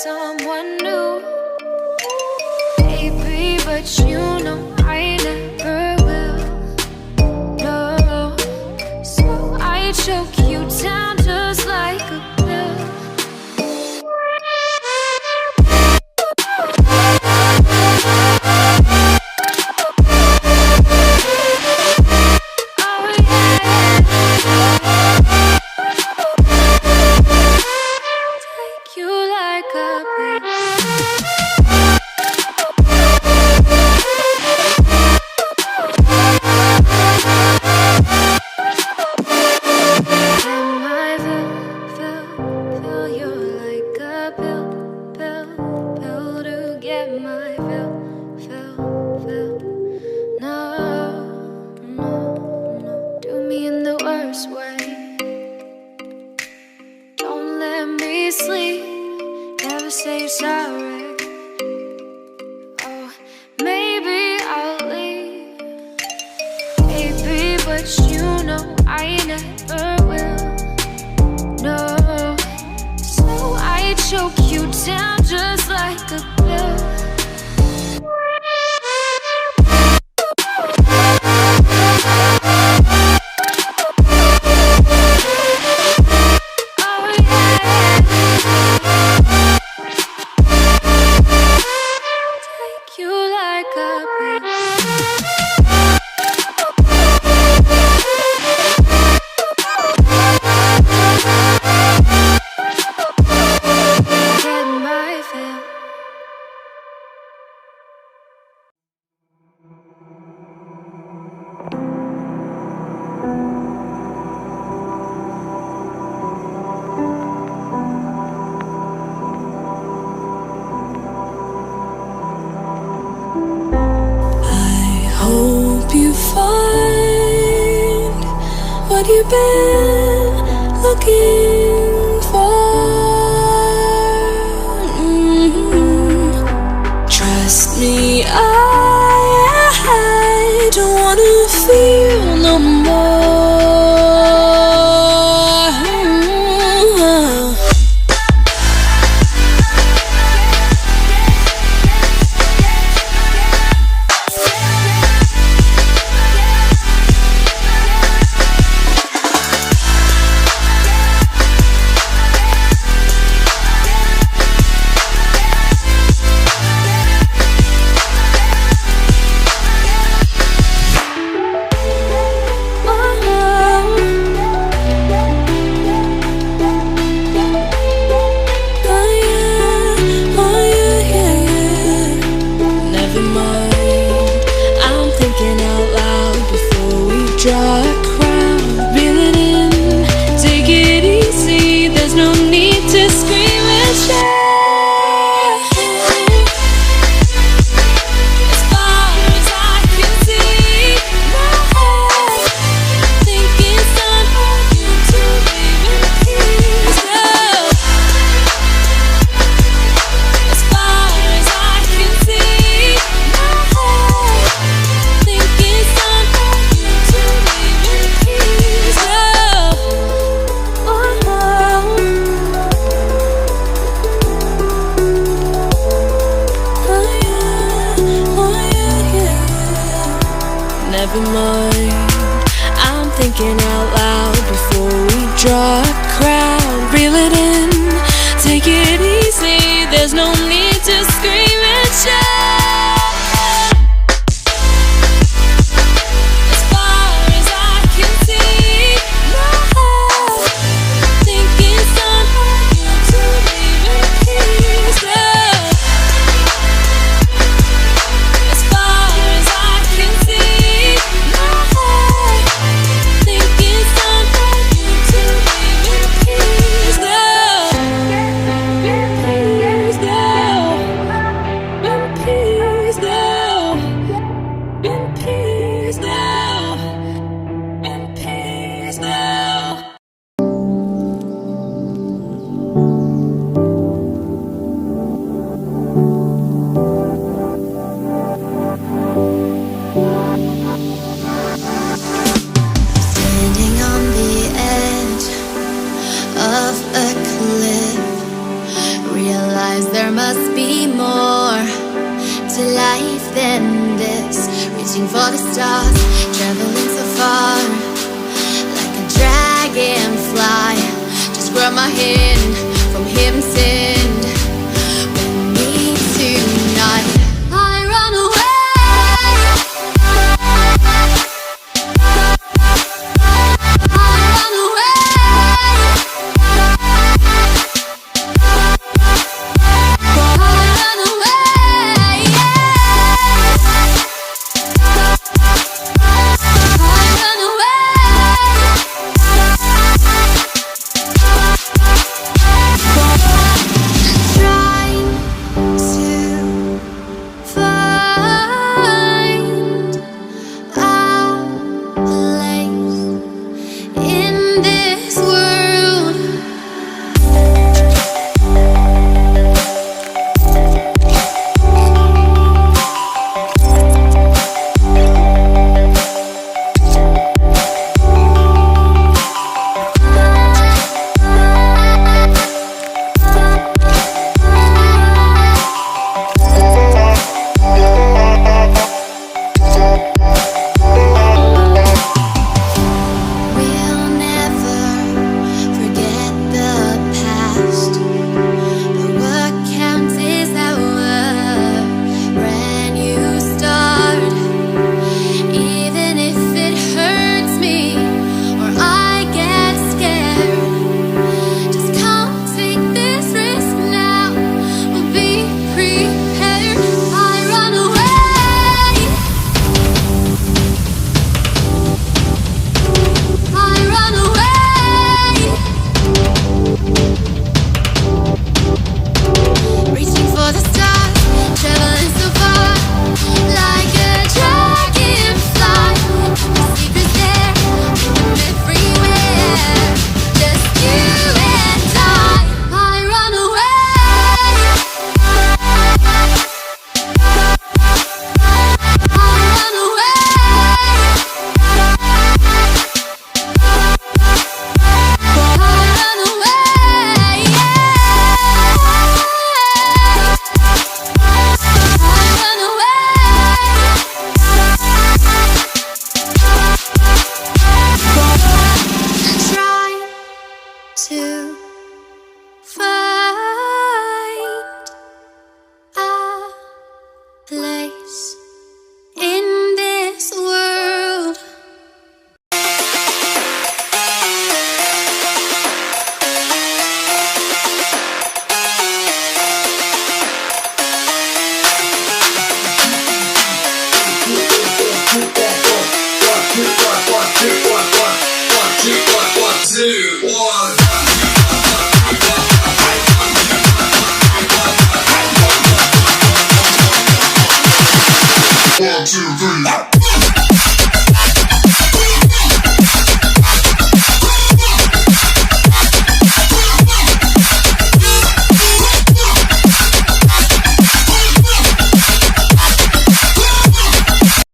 someone new, baby, but you know I never will. No, so I choke you down just like a pill. Sleep, never say sorry. Oh, maybe I'll leave, baby, but you know I never will. No, so I choke you down just like a pill. What you've been looking for. Trust me, I don't wanna feel no more. Draw a crowd, reel it in, take it easy, there's no need to scream and shout. As far as I can see, my head thinking it's time for you to leave in peace. As far as I can see, my head thinking it's time for you to leave in peace. Never mind, I'm thinking out loud before we draw a crowd. Reel it in, take it easy, there's no need to scream and shout. As far as I can see, my head thinking it's time for you to leave in peace. As far as I can see, my head thinking it's time for you to leave in peace. Please go in for the stars.